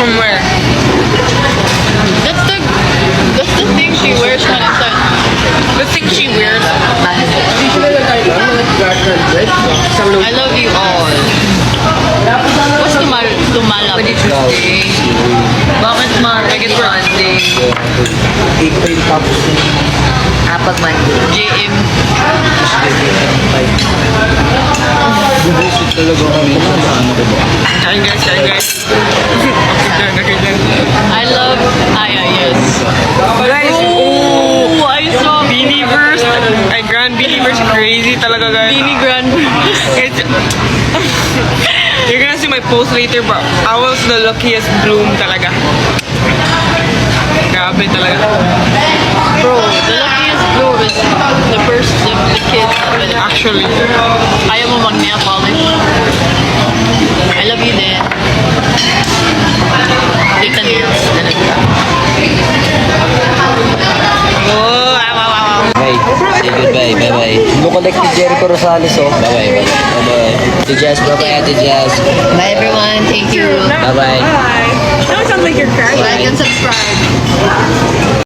From where? That's the thing she wears when it's like. The thing she wears. I love you all. What's tumalab? Bakit man? I guess we're Monday. April tapos Pag Monday. JM. bubusit talaga kami sa ano ko ba? Kain guys, kain guys. Okay dyan. I love Aya, yes. Guys, Oh, I saw Beanieverse. Ay, Grand Beanieverse. Crazy talaga guys. Beanie Grand. It's, you're gonna see my post later, but I was the luckiest bloom talaga. Grabe talaga. Bro, the luckiest blow is the kids. Actually. Ayaw mo mag-nail polish. I love you din. Dita nails. Oh, wow. Bye. Say goodbye. Bye-bye. Lookalike ni Jericho Rosales, oh. Bye-bye. Bye-bye. Ate Jazz. Bye-bye, Ate Jazz. Bye everyone. Thank you. Bye-bye. Now it sounds like you're crying. Like and subscribe.